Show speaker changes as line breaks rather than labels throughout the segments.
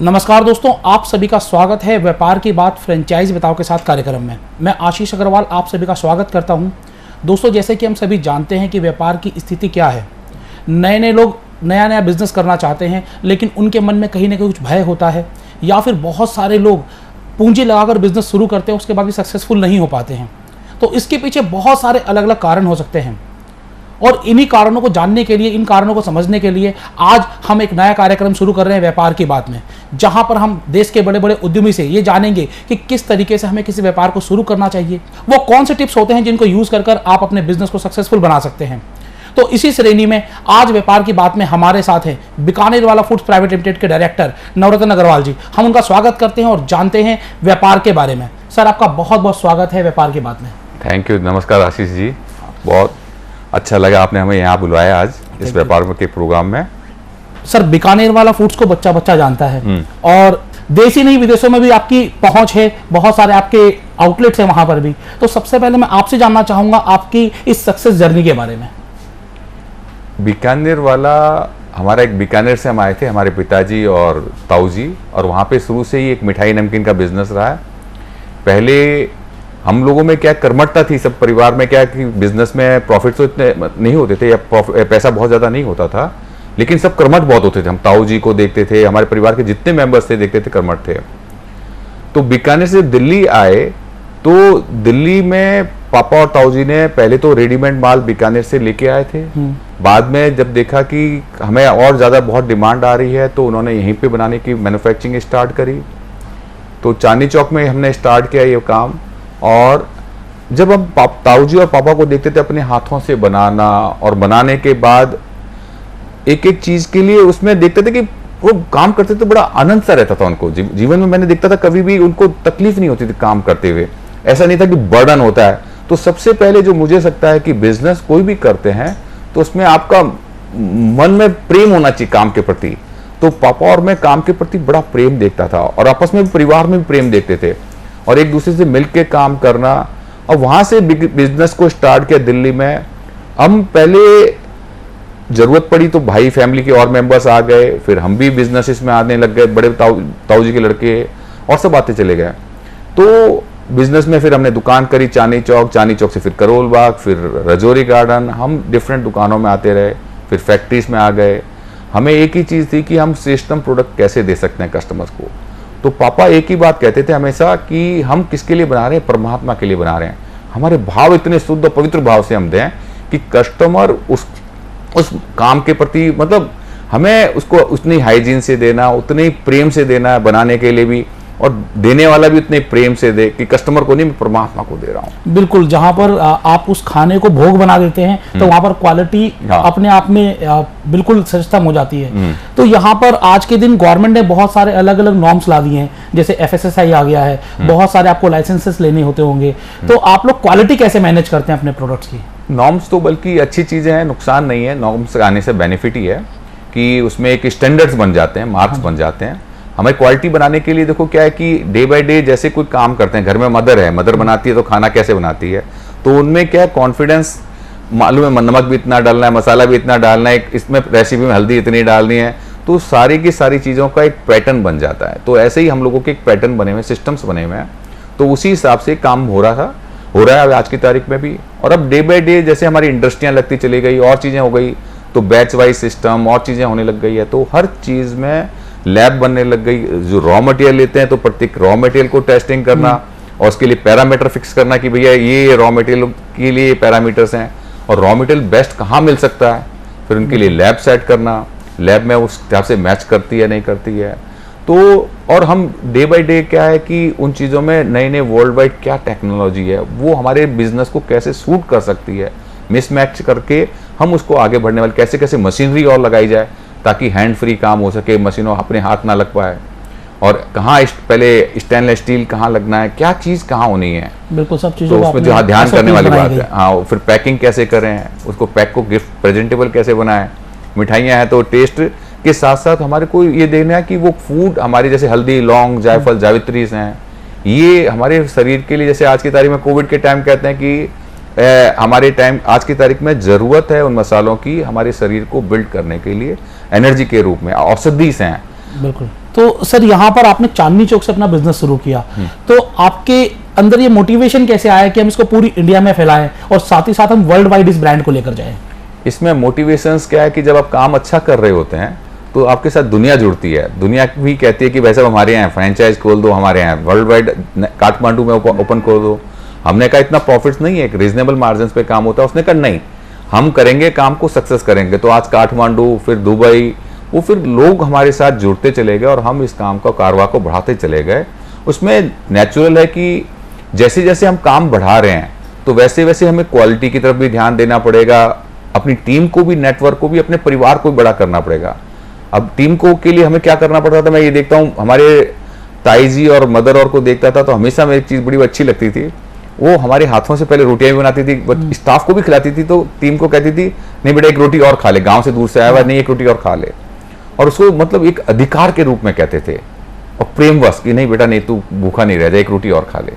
नमस्कार दोस्तों, आप सभी का स्वागत है व्यापार की बात फ्रेंचाइज बताओ के साथ कार्यक्रम में। मैं आशीष अग्रवाल आप सभी का स्वागत करता हूं। दोस्तों, जैसे कि हम सभी जानते हैं कि व्यापार की स्थिति क्या है। नए लोग नया बिजनेस करना चाहते हैं, लेकिन उनके मन में कहीं ना कहीं कुछ भय होता है, या फिर बहुत सारे लोग पूंजी लगाकर बिजनेस शुरू करते हैं, उसके बाद भी सक्सेसफुल नहीं हो पाते हैं। तो इसके पीछे बहुत सारे अलग अलग कारण हो सकते हैं, और इन्हीं कारणों को जानने के लिए, इन कारणों को समझने के लिए आज हम एक नया कार्यक्रम शुरू कर रहे हैं व्यापार की बात में, जहां पर हम देश के बड़े बड़े उद्यमी से ये जानेंगे कि किस तरीके से हमें किसी व्यापार को शुरू करना चाहिए, वो कौन से टिप्स होते हैं जिनको यूज कर आप अपने बिजनेस को सक्सेसफुल बना सकते हैं। तो इसी श्रेणी में आज व्यापार की बात में हमारे साथ हैं बीकानेर वाला फूड्स प्राइवेट लिमिटेड के डायरेक्टर नवरत्न अग्रवाल जी। हम उनका स्वागत करते हैं और जानते हैं व्यापार के बारे में। सर, आपका बहुत बहुत स्वागत है व्यापार की बात में।
थैंक यू, नमस्कार आशीष जी। बहुत अच्छा लगा आपने हमें यहाँ बुलाया आज इस व्यापार के प्रोग्राम में।
सर, बीकानेर वाला फूड्स को बच्चा बच्चा जानता है, और देश ही नहीं विदेशों में भी आपकी पहुंच है, बहुत सारे आपके आउटलेट्स हैं वहां पर भी। तो सबसे पहले मैं आपसे जानना चाहूंगा आपकी इस सक्सेस जर्नी के बारे में।
बीकानेर वाला हमारा एक बीकानेर से हम आए थे, हमारे पिताजी और ताऊ जी, और वहाँ पे शुरू से ही एक मिठाई नमकीन का बिजनेस रहा है। पहले हम लोगों में क्या कर्मठता थी, सब परिवार में क्या कि बिजनेस में प्रॉफिट तो इतने नहीं होते थे, या पैसा बहुत ज़्यादा नहीं होता था, लेकिन सब कर्मठ बहुत होते थे। हम ताऊ जी को देखते थे, हमारे परिवार के जितने मेंबर्स थे देखते थे कर्मठ थे। तो बीकानेर से दिल्ली आए, तो दिल्ली में पापा और ताऊ जी ने पहले तो रेडीमेड माल बीकानेर से लेके आए थे। बाद में जब देखा कि हमें और ज़्यादा बहुत डिमांड आ रही है, तो उन्होंने यहीं पे बनाने की मैन्युफैक्चरिंग स्टार्ट करी। तो चांदनी चौक में हमने स्टार्ट किया ये काम। और जब हम ताऊ जी और पापा को देखते थे अपने हाथों से बनाना, और बनाने के बाद एक एक चीज के लिए उसमें देखते थे कि वो काम करते थे, बड़ा आनंद सा रहता था उनको। जीवन में मैंने देखता था कभी भी उनको तकलीफ नहीं होती थी काम करते हुए, ऐसा नहीं था कि बर्डन होता है। तो सबसे पहले जो मुझे लगता है कि बिजनेस कोई भी करते हैं तो उसमें आपका मन में प्रेम होना चाहिए काम के प्रति। तो पापा और मैं काम के प्रति बड़ा प्रेम देखता था, और आपस में परिवार में भी प्रेम देखते थे, और एक दूसरे से मिलके काम करना। और वहां से बिजनेस को स्टार्ट किया दिल्ली में। हम पहले जरूरत पड़ी तो भाई फैमिली के और मेंबर्स आ गए, फिर हम भी बिजनेस में आने लग गए, बड़े ताऊ जी के लड़के, और सब आते चले गए। तो बिजनेस में फिर हमने दुकान करी चांदनी चौक से फिर करोल बाग, फिर रजौरी गार्डन। हम डिफरेंट दुकानों में आते रहे, फिर फैक्ट्रीज में आ गए। हमें एक ही चीज थी कि हम श्रेष्ठतम प्रोडक्ट कैसे दे सकते हैं कस्टमर्स को। तो पापा एक ही बात कहते थे हमेशा कि हम किसके लिए बना रहे हैं, परमात्मा के लिए बना रहे हैं। हमारे भाव इतने शुद्ध और पवित्र भाव से हम दें कि कस्टमर उस काम के प्रति, मतलब हमें उसको उतनी हाइजीन से देना, उतने प्रेम से देना बनाने के लिए भी, और देने वाला भी उतने प्रेम से दे कि कस्टमर को नहीं, मैं परमात्मा को दे रहा हूँ।
बिल्कुल, जहां पर आप उस खाने को भोग बना देते हैं तो वहां पर क्वालिटी अपने आप में बिल्कुल सिस्टम हो जाती है। तो यहाँ पर आज के दिन गवर्नमेंट ने बहुत सारे अलग अलग नॉर्म्स ला दिए हैं, जैसे FSSAI आ गया है, बहुत सारे आपको लाइसेंसेस लेने होते होंगे। तो आप लोग क्वालिटी कैसे मैनेज करते हैं अपने प्रोडक्ट्स की?
नॉर्म्स तो बल्कि अच्छी चीजें हैं, नुकसान नहीं है। नॉर्म्स आने से बेनिफिट ही है कि उसमें एक स्टैंडर्ड्स बन जाते हैं, मार्क्स बन जाते हैं। हमें क्वालिटी बनाने के लिए देखो क्या है कि डे बाय डे जैसे कोई काम करते हैं, घर में मदर बनाती है तो खाना कैसे बनाती है, तो उनमें क्या है कॉन्फिडेंस, मालूम है नमक भी इतना डालना है, मसाला भी इतना डालना है, इसमें रेसिपी में हल्दी इतनी डालनी है, तो सारी की सारी चीज़ों का एक पैटर्न बन जाता है। तो ऐसे ही हम लोगों के एक पैटर्न बने हुए, सिस्टम्स बने हुए हैं, तो उसी हिसाब से काम हो रहा है आज की तारीख में भी। और अब डे बाय डे जैसे हमारी इंडस्ट्रियाँ लगती चली गई, और चीज़ें हो गई, तो बैच वाइज सिस्टम और चीज़ें होने लग गई है, तो हर चीज़ में लैब बनने लग गई। जो रॉ मटेरियल लेते हैं तो प्रत्येक रॉ मटेरियल को टेस्टिंग करना, और उसके लिए पैरामीटर फिक्स करना कि भैया ये रॉ मटेरियल के लिए पैरामीटर्स हैं, और रॉ मटेरियल बेस्ट कहाँ मिल सकता है, फिर उनके लिए लैब सेट करना, लैब में उस हिसाब से मैच करती है नहीं करती है। तो और हम डे बाय डे क्या है कि उन चीज़ों में नए वर्ल्ड वाइड क्या टेक्नोलॉजी है, वो हमारे बिजनेस को कैसे सूट कर सकती है, मिसमैच करके हम उसको आगे बढ़ने वाले कैसे कैसे मशीनरी और लगाई जाए ताकि हैंड फ्री काम हो सके, मशीनों अपने हाथ ना लग पाए, और कहाँ पहले स्टेनलेस स्टील कहाँ लगना है, क्या चीज़ कहाँ होनी है,
बिल्कुल सब चीज़ों
तो उसमें जो ध्यान करने वाली बात है। हाँ, फिर पैकिंग कैसे करें, उसको पैक को गिफ्ट प्रेजेंटेबल कैसे बनाएं। मिठाइयाँ हैं तो टेस्ट के साथ साथ हमारे को ये देखना है कि वो फूड हमारी, जैसे हल्दी, लौंग, जायफल, जावित्री हैं, ये हमारे शरीर के लिए, जैसे आज की तारीख में कोविड के टाइम कहते हैं कि हमारे टाइम आज की तारीख में ज़रूरत है उन मसालों की हमारे शरीर को बिल्ड करने के लिए, एनर्जी के रूप में औषधि से हैं।
बिल्कुल। तो सर यहाँ पर आपने चांदनी चौक से अपना बिजनेस शुरू किया, तो आपके अंदर ये मोटिवेशन कैसे आया कि हम इसको पूरी इंडिया में फैलाएं और साथ ही साथ हम वर्ल्ड वाइड इस ब्रांड को लेकर जाएं?
इसमें मोटिवेशंस क्या है कि जब आप काम अच्छा कर रहे होते हैं तो आपके साथ दुनिया जुड़ती है, दुनिया भी कहती है कि वैसे हमारे यहाँ फ्रेंचाइज खोल दो, हमारे यहाँ वर्ल्ड वाइड काठमांडू में ओपन कर दो। हमने कहा इतना प्रॉफिट्स नहीं है, एक रीजनेबल मार्जिन पे काम होता है। उसने कहा नहीं, हम करेंगे काम को, सक्सेस करेंगे। तो आज काठमांडू, फिर दुबई, वो फिर लोग हमारे साथ जुड़ते चले गए और हम इस काम का कारवा को बढ़ाते चले गए। उसमें नेचुरल है कि जैसे जैसे हम काम बढ़ा रहे हैं तो वैसे वैसे हमें क्वालिटी की तरफ भी ध्यान देना पड़ेगा, अपनी टीम को भी, नेटवर्क को भी, अपने परिवार को भी बड़ा करना पड़ेगा। अब टीम को के लिए हमें क्या करना पड़ता था, मैं ये देखता हूँ हमारे ताई जी और मदर और को देखता था तो हमेशा मेरी चीज़ बड़ी अच्छी लगती थी, वो हमारे हाथों से पहले रोटियां भी बनाती थी, स्टाफ को भी खिलाती थी। तो टीम को कहती थी नहीं बेटा एक रोटी और खा ले, गांव से दूर से आया हुआ, नहीं एक रोटी और खा ले। और उसको मतलब एक अधिकार के रूप में कहते थे और प्रेमवश कि नहीं बेटा नहीं, तू भूखा नहीं रह जाए, एक रोटी और खा ले।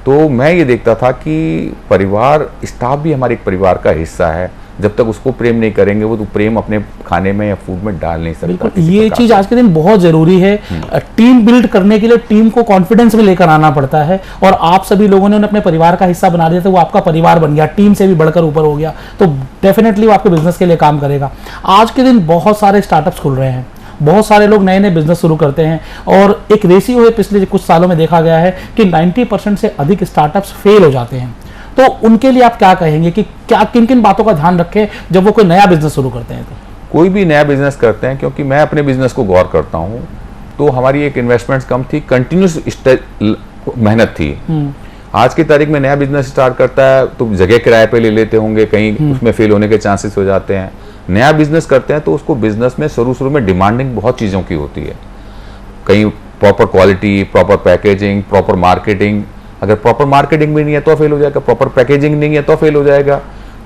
तो मैं ये देखता था कि परिवार, स्टाफ भी हमारे एक परिवार का हिस्सा है। जब तक उसको प्रेम नहीं करेंगे वो तो प्रेम अपने खाने में या फूड में डाल नहीं सकता।
ये चीज आज के दिन बहुत जरूरी है। टीम बिल्ड करने के लिए टीम को कॉन्फिडेंस में लेकर आना पड़ता है, और आप सभी लोगों ने उन्हें अपने परिवार का हिस्सा बना दिया, तो वो आपका परिवार बन गया, टीम से भी बढ़कर ऊपर हो गया, तो डेफिनेटली वो आपके बिजनेस के लिए काम करेगा। आज के दिन बहुत सारे स्टार्टअप्स खुल रहे हैं, बहुत सारे लोग नए नए बिजनेस शुरू करते हैं, और एक रेशियो है पिछले कुछ सालों में देखा गया है कि 90% से अधिक स्टार्टअप्स फेल हो जाते हैं। तो उनके लिए आप क्या कहेंगे कि क्या किन किन बातों का ध्यान रखें जब वो कोई नया बिजनेस शुरू करते हैं? तो
कोई भी नया बिजनेस करते हैं, क्योंकि मैं अपने बिजनेस को गौर करता हूँ तो हमारी एक इन्वेस्टमेंट्स कम थी, कंटिन्यूस मेहनत थी। आज की तारीख में नया बिजनेस स्टार्ट करता है तो जगह किराए पे ले लेते होंगे, कहीं उसमें फेल होने के चांसेस हो जाते हैं। नया बिजनेस करते हैं तो उसको बिजनेस में शुरू में डिमांडिंग बहुत चीज़ों की होती है, कहीं proper quality, proper packaging, proper marketing. अगर प्रॉपर मार्केटिंग भी नहीं है तो फेल हो जाएगा, प्रॉपर पैकेजिंग नहीं है तो फेल हो जाएगा।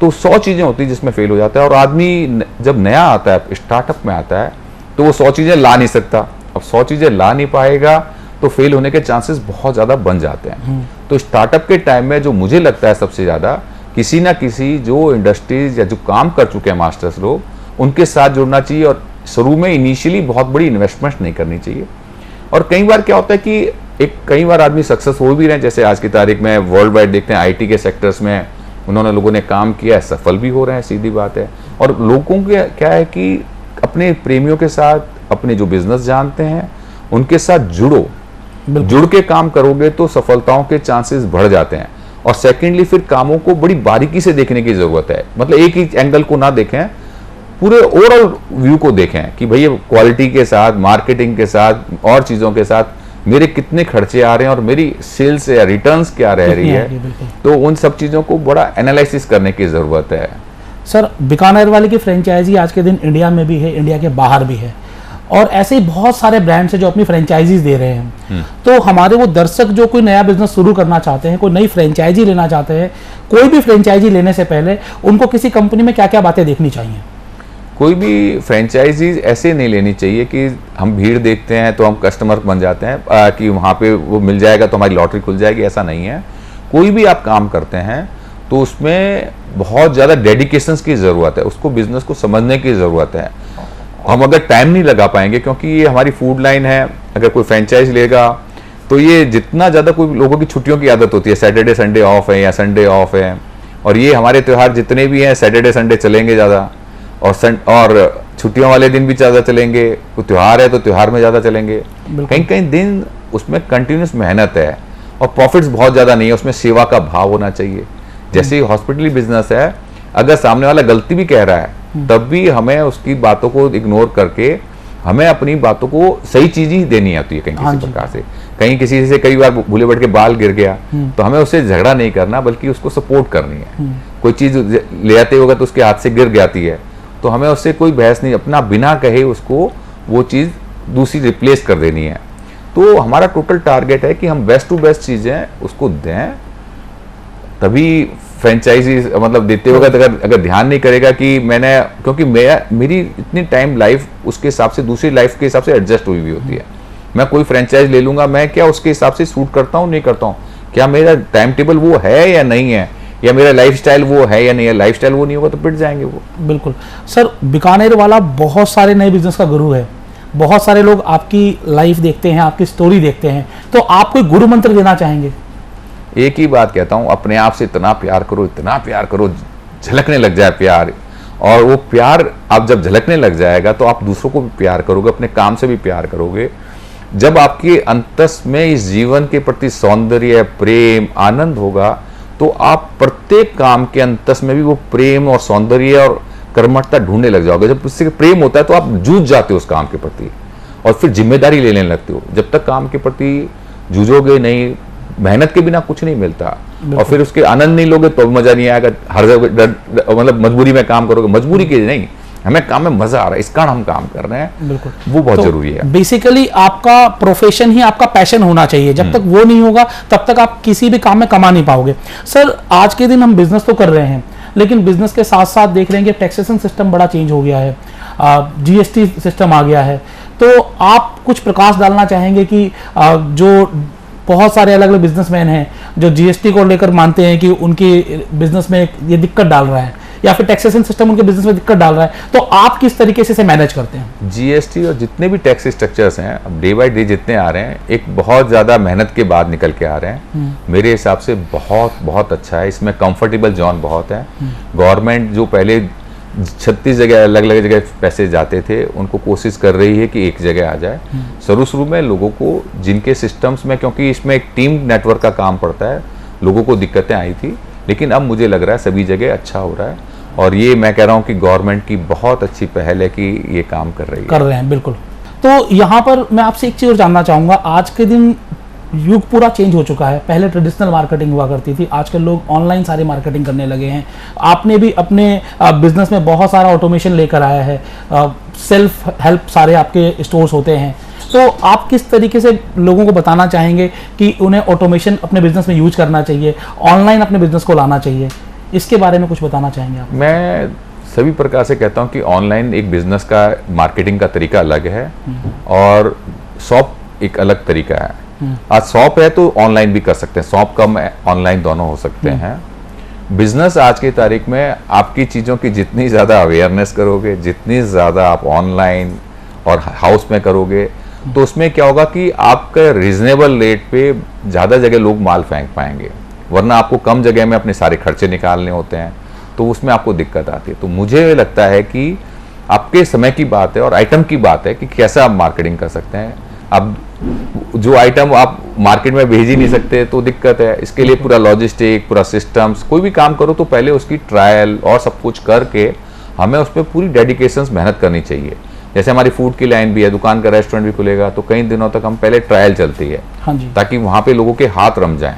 तो 100 चीज़ें होती है जिसमें फेल हो जाता है। और आदमी जब नया आता है, स्टार्टअप में आता है, तो वो 100 चीज़ें ला नहीं सकता। अब 100 चीज़ें ला नहीं पाएगा तो फेल होने के चांसेस बहुत ज़्यादा बन जाते हैं। तो स्टार्टअप के टाइम में जो मुझे लगता है सबसे ज़्यादा, किसी ना किसी जो इंडस्ट्रीज या जो काम कर चुके हैं मास्टर्स लोग, उनके साथ जुड़ना चाहिए। और शुरू में इनिशियली बहुत बड़ी इन्वेस्टमेंट नहीं करनी चाहिए। और कई बार क्या होता है कि कई बार आदमी सक्सेस हो भी रहे हैं, जैसे आज की तारीख में वर्ल्ड वाइड देखते हैं आईटी के सेक्टर्स में लोगों ने काम किया है, सफल भी हो रहे हैं, सीधी बात है। और लोगों के क्या है कि अपने प्रेमियों के साथ, अपने जो बिजनेस जानते हैं उनके साथ जुड़ो, जुड़ के काम करोगे तो सफलताओं के चांसेस बढ़ जाते हैं। और सेकेंडली फिर कामों को बड़ी बारीकी से देखने की जरूरत है, मतलब एक ही एंगल को ना देखें, पूरे ओवरऑल व्यू को देखें कि भैया क्वालिटी के साथ, मार्केटिंग के साथ और चीज़ों के साथ मेरे कितने खर्चे आ रहे हैं और मेरी सेल्स या रिटर्न्स क्या रह रही है। तो उन सब चीज़ों को बड़ा एनालिसिस करने की ज़रूरत है।
सर, बीकानेर वाले की फ्रेंचाइजी आज के दिन इंडिया में भी है, इंडिया के बाहर भी है, और ऐसे ही बहुत सारे ब्रांड्स हैं जो अपनी फ्रेंचाइजीज दे रहे हैं। तो हमारे वो दर्शक जो कोई नया बिजनेस शुरू करना चाहते हैं, कोई नई फ्रेंचाइजी लेना चाहते हैं, कोई भी फ्रेंचाइजी लेने से पहले उनको किसी कंपनी में क्या क्या बातें देखनी चाहिए?
कोई भी फ्रेंचाइजीज ऐसे नहीं लेनी चाहिए कि हम भीड़ देखते हैं तो हम कस्टमर बन जाते हैं कि वहाँ पे वो मिल जाएगा तो हमारी लॉटरी खुल जाएगी, ऐसा नहीं है। कोई भी आप काम करते हैं तो उसमें बहुत ज़्यादा डेडिकेशंस की ज़रूरत है, उसको बिजनेस को समझने की ज़रूरत है। हम अगर टाइम नहीं लगा पाएंगे, क्योंकि ये हमारी फूड लाइन है, अगर कोई फ्रेंचाइज लेगा तो ये जितना ज़्यादा, कोई लोगों की छुट्टियों की आदत होती है, सैटरडे संडे ऑफ है या संडे ऑफ है, और ये हमारे त्यौहार जितने भी हैं सैटरडे संडे चलेंगे ज़्यादा, और छुट्टियों वाले दिन भी ज़्यादा चलेंगे। तो त्यौहार है तो त्यौहार में ज़्यादा चलेंगे। कहीं कहीं दिन उसमें कंटिन्यूस मेहनत है और प्रॉफिट्स बहुत ज़्यादा नहीं है, उसमें सेवा का भाव होना चाहिए। जैसे हॉस्पिटली बिजनेस है, अगर सामने वाला गलती भी कह रहा है तब भी हमें उसकी बातों को इग्नोर करके हमें अपनी बातों को सही चीज ही देनी आती है। कहीं किसी प्रकार से, कहीं किसी से कई बार भूले बैठ के बाल गिर गया तो हमें उससे झगड़ा नहीं करना, बल्कि उसको सपोर्ट करनी है। कोई चीज ले आते होगा तो उसके हाथ से गिर जाती है तो हमें उससे कोई बहस नहीं, अपना बिना कहे उसको वो चीज दूसरी रिप्लेस कर देनी है। तो हमारा टोटल टारगेट है कि हम बेस्ट टू बेस्ट चीजें उसको दें, तभी फ्रेंचाइजी मतलब देते होगा। तो अगर ध्यान नहीं करेगा कि मैंने, क्योंकि मेरी इतनी टाइम लाइफ उसके हिसाब से दूसरी लाइफ के हिसाब से एडजस्ट हुई होती है। मैं कोई फ्रेंचाइज ले लूंगा, मैं क्या उसके हिसाब से सूट करता हूँ नहीं करता हूँ, क्या मेरा टाइम टेबल वो है या नहीं है, या मेरा लाइफस्टाइल वो है या नहीं है। लाइफस्टाइल वो नहीं होगा तो पिट जाएंगे वो।
बिल्कुल सर, बीकानेर वाला बहुत सारे नए बिजनेस का गुरु है, बहुत सारे लोग आपकी लाइफ देखते हैं, आपकी स्टोरी देखते हैं, तो आप कोई गुरु मंत्र देना चाहेंगे?
एक ही बात कहता हूँ, अपने आप से इतना प्यार करो, इतना प्यार करो, झलकने लग जाए प्यार। और वो प्यार आप जब झलकने लग जाएगा तो आप दूसरों को भी प्यार करोगे, अपने काम से भी प्यार करोगे। जब आपके अंतस में इस जीवन के प्रति सौंदर्य, प्रेम, आनंद होगा, तो आप प्रत्येक काम के अंतस में भी वो प्रेम और सौंदर्य और कर्मठता ढूंढने लग जाओगे। जब उससे प्रेम होता है तो आप जूझ जाते हो उस काम के प्रति और फिर जिम्मेदारी लेने लगते हो। जब तक काम के प्रति जूझोगे नहीं, मेहनत के बिना कुछ नहीं मिलता, और फिर उसके आनंद नहीं लोगे तो मजा नहीं आएगा। हर जगह मतलब मजबूरी में काम करोगे, मजबूरी के नहीं, हमें काम में मजा आ रहा है, इस कारण हम काम कर रहे हैं,
बिल्कुल,
वो बहुत जरूरी है।
बेसिकली आपका प्रोफेशन ही आपका पैशन होना चाहिए। जब तक वो नहीं होगा तब तक आप किसी भी काम में कमा नहीं पाओगे। सर, आज के दिन हम बिजनेस तो कर रहे हैं, लेकिन बिजनेस के साथ साथ देख रहे हैं कि टैक्सेशन सिस्टम बड़ा चेंज हो गया है, जीएसटी सिस्टम आ गया है। तो आप कुछ प्रकाश डालना चाहेंगे कि जो बहुत सारे अलग अलग बिजनेसमैन हैं जो जीएसटी को लेकर मानते हैं कि उनकी बिजनेस में ये दिक्कत डाल रहा है, या फिर टैक्सेशन सिस्टम उनके बिजनेस में दिक्कत डाल रहा है, तो आप किस तरीके से इसे मैनेज करते हैं?
जीएसटी और जितने भी टैक्स स्ट्रक्चर्स हैं अब डे बाय डे जितने आ रहे हैं, एक बहुत ज़्यादा मेहनत के बाद निकल के आ रहे हैं। मेरे हिसाब से बहुत बहुत अच्छा है, इसमें कंफर्टेबल जोन बहुत है। गवर्नमेंट जो पहले 36 जगह अलग अलग जगह पैसे जाते थे, उनको कोशिश कर रही है कि एक जगह आ जाए। शुरू में लोगों को जिनके सिस्टम्स में, क्योंकि इसमें एक टीम नेटवर्क का काम पड़ता है, लोगों को दिक्कतें आई थी, लेकिन अब मुझे लग रहा है सभी जगह अच्छा हो रहा है। और ये मैं कह रहा हूँ कि गवर्नमेंट की बहुत अच्छी पहल है कि ये काम कर रहे हैं।
बिल्कुल। तो यहाँ पर मैं आपसे एक चीज़ और जानना चाहूँगा, आज के दिन युग पूरा चेंज हो चुका है। पहले ट्रेडिशनल मार्केटिंग हुआ करती थी, आजकल लोग ऑनलाइन सारी मार्केटिंग करने लगे हैं। आपने भी अपने बिजनेस में बहुत सारा ऑटोमेशन लेकर आया है, सेल्फ हेल्प सारे आपके स्टोर्स होते हैं। तो आप किस तरीके से लोगों को बताना चाहेंगे कि उन्हें ऑटोमेशन अपने बिजनेस में यूज करना चाहिए, ऑनलाइन अपने बिजनेस को लाना चाहिए, इसके बारे में कुछ बताना चाहेंगे आप?
मैं सभी प्रकार से कहता हूँ कि ऑनलाइन एक बिजनेस का मार्केटिंग का तरीका अलग है और शॉप एक अलग तरीका है। आज शॉप है तो ऑनलाइन भी कर सकते हैं, शॉप कम ऑनलाइन दोनों हो सकते हैं। बिजनेस आज की तारीख में आपकी चीज़ों की जितनी ज़्यादा अवेयरनेस करोगे, जितनी ज़्यादा आप ऑनलाइन और हाउस में करोगे, तो उसमें क्या होगा कि आपके रीजनेबल रेट पे ज़्यादा जगह लोग माल फेंक पाएंगे, वरना आपको कम जगह में अपने सारे खर्चे निकालने होते हैं, तो उसमें आपको दिक्कत आती है। तो मुझे लगता है कि आपके समय की बात है और आइटम की बात है कि कैसा आप मार्केटिंग कर सकते हैं। अब जो आइटम आप मार्केट में भेज ही नहीं सकते तो दिक्कत है। इसके लिए पूरा लॉजिस्टिक, पूरा सिस्टम्स, कोई भी काम करो तो पहले उसकी ट्रायल और सब कुछ करके हमें उस पर पूरी डेडिकेशंस मेहनत करनी चाहिए। जैसे हमारी फूड की लाइन भी है, दुकान का रेस्टोरेंट भी खुलेगा तो कई दिनों तक हम पहले ट्रायल चलती है।
हाँ जी।
ताकि वहाँ पे लोगों के हाथ रम जाएं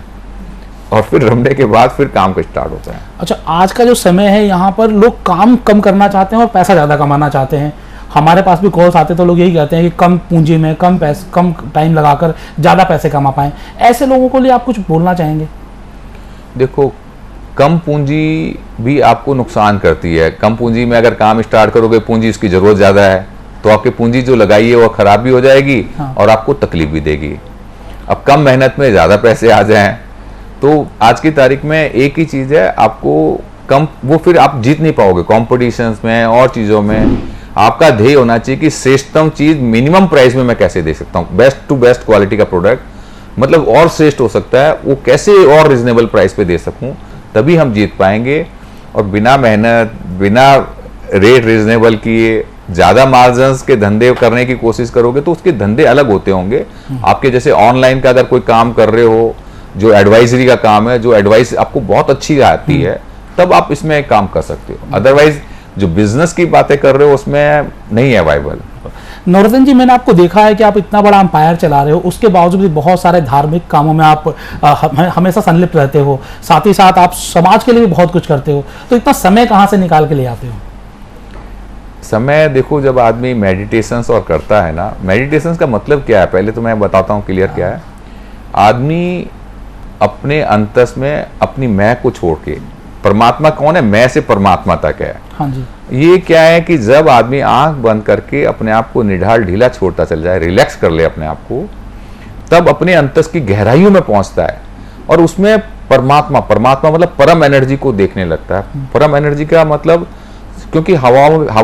और फिर रमने के बाद फिर काम का स्टार्ट होता है।
अच्छा, आज का जो समय है यहाँ पर लोग काम कम करना चाहते हैं और पैसा ज़्यादा कमाना चाहते हैं। हमारे पास भी कॉल्स आते तो लोग यही कहते हैं कि कम पूंजी में कम टाइम लगाकर ज़्यादा पैसे कमा पाएं। ऐसे लोगों के लिए आप कुछ बोलना चाहेंगे?
देखो, कम पूंजी भी आपको नुकसान करती है। कम पूंजी में अगर काम स्टार्ट करोगे, पूंजी उसकी ज़रूरत ज़्यादा है तो आपकी पूंजी जो लगाई है वो ख़राब भी हो जाएगी। हाँ। और आपको तकलीफ भी देगी। अब कम मेहनत में ज़्यादा पैसे आ जाएं तो आज की तारीख में एक ही चीज़ है, आपको कम वो फिर आप जीत नहीं पाओगे कॉम्पिटिशन्स में और चीज़ों में। आपका ध्येय होना चाहिए कि श्रेष्ठतम चीज़ मिनिमम प्राइस में मैं कैसे दे सकता हूँ, बेस्ट टू बेस्ट क्वालिटी का प्रोडक्ट, मतलब और श्रेष्ठ हो सकता है वो कैसे और रिजनेबल प्राइस पे दे सकूँ, तभी हम जीत पाएंगे। और बिना मेहनत, बिना रेट रिजनेबल किए ज़्यादा मार्जिन्स के धंधे करने की कोशिश करोगे तो उसके धंधे अलग होते होंगे। आपके जैसे ऑनलाइन का अगर कोई काम कर रहे हो जो एडवाइजरी का काम है, जो एडवाइस आपको बहुत अच्छी आती है, तब आप इसमें काम कर सकते हो। अदरवाइज जो बिजनेस की बातें कर रहे हो उसमें नहीं है वाइबल।
नौरतन जी, मैंने आपको देखा है कि आप इतना बड़ा एम्पायर चला रहे हो, उसके बावजूद भी बहुत सारे धार्मिक कामों में आप हमेशा संलिप्त रहते हो, साथ ही साथ आप समाज के लिए भी बहुत कुछ करते हो। तो इतना समय कहाँ से निकाल के ले आते हो?
समय देखो, जब आदमी मेडिटेशंस और करता है ना, मेडिटेशंस का मतलब क्या है पहले तो मैं बताता हूँ क्लियर क्या है। आदमी अपने अंतस में अपनी मैं को छोड़ के, परमात्मा कौन है, मैं से परमात्मा तक है।
हाँ जी।
ये क्या है कि जब आदमी आंख बंद करके अपने आप को निढाल ढीला छोड़ता चल जाए, रिलैक्स कर ले अपने आप को, तब अपने अंतस की गहराइयों में पहुंचता है और उसमें परमात्मा मतलब परम एनर्जी को देखने लगता है। परम एनर्जी का मतलब, क्योंकि हवा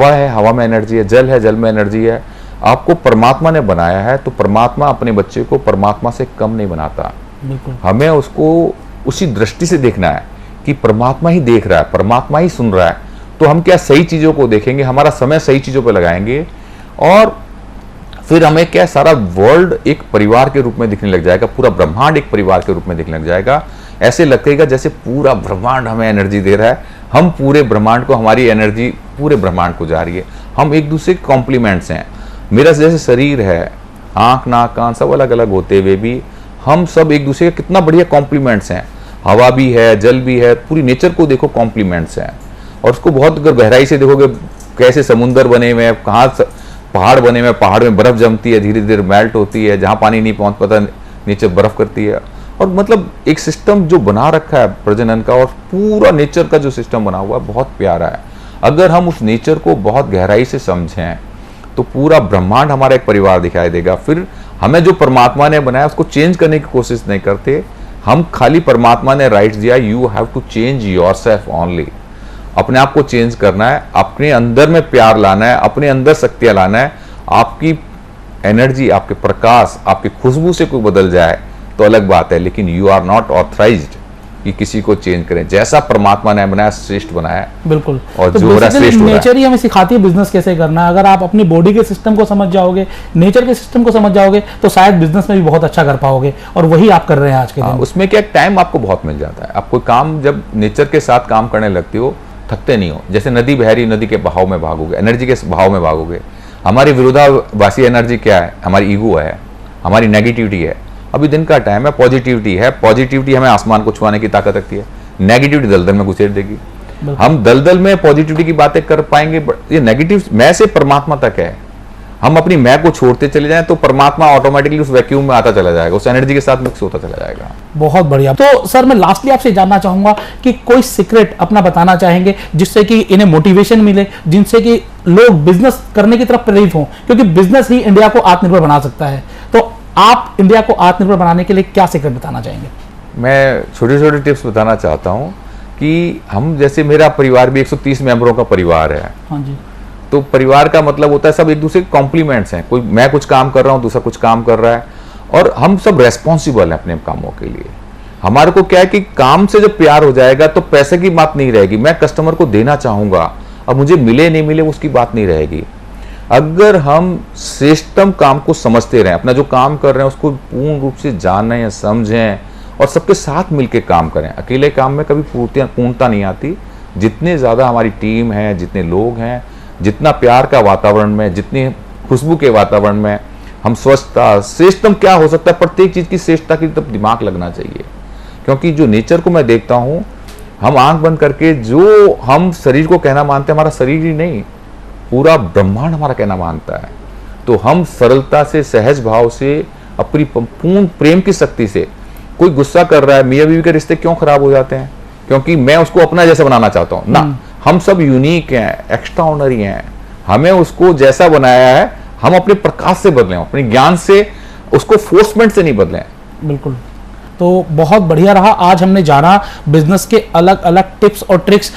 है, हवा में एनर्जी है, जल में एनर्जी है, आपको परमात्मा ने बनाया है तो परमात्मा अपने बच्चे को परमात्मा से कम नहीं बनाता।
बिल्कुल।
हमें उसको उसी दृष्टि से देखना है कि परमात्मा ही देख रहा है, परमात्मा ही सुन रहा है, तो हम क्या सही चीजों को देखेंगे, हमारा समय सही चीजों पर लगाएंगे और फिर हमें क्या सारा वर्ल्ड एक परिवार के रूप में दिखने लग जाएगा, पूरा ब्रह्मांड एक परिवार के रूप में दिखने लग जाएगा। ऐसे लगेगा जैसे पूरा ब्रह्मांड हमें एनर्जी दे रहा है, हम पूरे ब्रह्मांड को, हमारी एनर्जी पूरे ब्रह्मांड को जा रही है, हम एक दूसरे के कॉम्प्लीमेंट्स हैं। मेरा जैसे शरीर है, आंख नाक कान सब अलग अलग होते हुए भी हम सब एक दूसरे के कितना बढ़िया कॉम्प्लीमेंट्स हैं। हवा भी है, जल भी है, पूरी नेचर को देखो कॉम्प्लीमेंट्स हैं। और उसको बहुत अगर गहराई से देखोगे, कैसे समुंदर बने हुए हैं, कहाँ पहाड़ बने हुए, पहाड़ में बर्फ जमती है, धीरे धीरे मेल्ट होती है, जहाँ पानी नहीं पहुँच पाता नीचे बर्फ करती है। और मतलब एक सिस्टम जो बना रखा है प्रजनन का, और पूरा नेचर का जो सिस्टम बना हुआ है बहुत प्यारा है। अगर हम उस नेचर को बहुत गहराई से समझें तो पूरा ब्रह्मांड हमारा एक परिवार दिखाई देगा। फिर हमें जो परमात्मा ने बनाया उसको चेंज करने की कोशिश नहीं करते, हम खाली परमात्मा ने राइट्स दिया, you have to change yourself only. अपने आप को चेंज करना है, अपने अंदर में प्यार लाना है, अपने अंदर शक्तियां लाना है। आपकी एनर्जी, आपके प्रकाश, आपकी खुशबू से कोई बदल जाए तो अलग बात है, लेकिन यू आर नॉट ऑथराइज्ड कि किसी को चेंज करें। जैसा परमात्मा ने बनाया श्रेष्ठ बनाया।
बिल्कुल।
और
तो
जो श्रेष्ठ हो रहा है,
नेचर ही हमें सिखाती है बिजनेस कैसे करना है। अगर आप अपनी बॉडी के सिस्टम को समझ जाओगे, नेचर के सिस्टम को समझ जाओगे, तो शायद बिजनेस में भी बहुत अच्छा कर पाओगे, और वही आप कर रहे हैं आज के दिन।
उसमें क्या टाइम आपको बहुत मिल जाता है। आप कोई काम जब नेचर के साथ काम करने लगते हो, थकते नहीं हो। जैसे नदी बह रही, नदी के बहाव में भागोगे, एनर्जी के बहाव में भागोगे। हमारी विरोधाभासी एनर्जी क्या है? हमारी ईगो है, हमारी नेगेटिविटी है। अभी दिन का टाइम है, पॉजिटिविटी है। पॉजिटिविटी हमें आसमान को छुआने की ताकत रखती है, नेगेटिविटी दलदल में घुसेड़ देगी। हम दलदल में पॉजिटिविटी की बातें कर पाएंगे, ये नेगेटिव मैं से परमात्मा तक है। हम अपनी मैं को छोड़ते चले जाएं तो परमात्मा ऑटोमेटिकली उस वैक्यूम में आता चला जाएगा, उस एनर्जी के साथ मिक्स होता चला जाएगा।
बहुत बढ़िया। तो सर मैं लास्टली आपसे जानना चाहूंगा कि कोई सीक्रेट अपना बताना चाहेंगे जिससे कि इन्हें मोटिवेशन मिले, जिनसे कि लोग बिजनेस करने की तरफ प्रेरित हों, क्योंकि बिजनेस ही इंडिया को आत्मनिर्भर बना सकता है। तो आप इंडिया को आत्मनिर्भर बनाने के लिए क्या सीक्रेट बताना चाहेंगे?
मैं छोटे छोटे टिप्स बताना चाहता हूँ कि हम जैसे मेरा परिवार भी 130 मेंबरों का परिवार है।
हाँ जी।
तो परिवार का मतलब होता है सब एक दूसरे के कॉम्प्लीमेंट्स हैं। कोई मैं कुछ काम कर रहा हूँ, दूसरा कुछ काम कर रहा है, और हम सब रेस्पॉन्सिबल हैं अपने कामों के लिए। हमारे को क्या है कि काम से जब प्यार हो जाएगा तो पैसे की बात नहीं रहेगी। मैं कस्टमर को देना चाहूंगा, अब मुझे मिले नहीं मिले उसकी बात नहीं रहेगी। अगर हम श्रेष्ठतम काम को समझते रहें, अपना जो काम कर रहे हैं उसको पूर्ण रूप से जानें, समझें और सबके साथ मिलकर काम करें। अकेले काम में कभी पूर्णता नहीं आती। जितने ज़्यादा हमारी टीम है, जितने लोग हैं, जितना प्यार का वातावरण में, जितनी खुशबू के वातावरण में हम स्वच्छता, श्रेष्ठतम क्या हो सकता है, प्रत्येक चीज़ की श्रेष्ठता की तरफ दिमाग लगना चाहिए। क्योंकि जो नेचर को मैं देखता हूँ, हम आंख बंद करके जो हम शरीर को कहना मानते हैं, हमारा शरीर ही नहीं पूरा ब्रह्मांड हमारा कहना मानता है। तो हम सरलता से, सहज भाव से, अपनी पूर्ण प्रेम की शक्ति से, कोई गुस्सा कर रहा है, मियाँ बीवी के रिश्ते क्यों खराब हो जाते हैं? क्योंकि मैं उसको अपना जैसा बनाना चाहता हूँ ना। हम सब यूनिक हैं, एक्स्ट्राऑर्डिनरी हैं। हमें उसको जैसा बनाया है हम अपने प्रकाश से बदलें, अपने ज्ञान से, उसको फोर्समेंट से नहीं बदलें।
बिल्कुल। तो बहुत बढ़िया रहा। आज हमने जाना बिजनेस के अलग अलग टिप्स और ट्रिक्स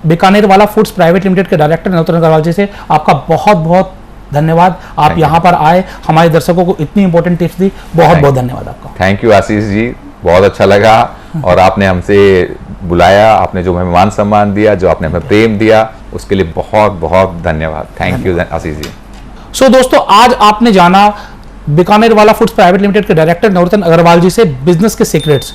बीकानेर वाला फूड्स प्राइवेट लिमिटेड के डायरेक्टर नरोत्तम अग्रवाल जी से। आपका बहुत बहुत धन्यवाद, आप यहाँ पर आए, हमारे दर्शकों को इतनी इंपॉर्टेंट टिप्स दी। बहुत बहुत धन्यवाद आपका।
थैंक यू आशीष जी, बहुत अच्छा लगा। और आपने हमसे बुलाया, आपने जो मेहमान सम्मान दिया, जो आपने हमें प्रेम दिया, उसके लिए बहुत बहुत धन्यवाद। Thank you Ashish ji.
सो दोस्तों, आज आपने जाना बीकानेर वाला फूड्स प्राइवेट लिमिटेड के डायरेक्टर नरोत्तम अग्रवाल जी से बिजनेस के सीक्रेट्स।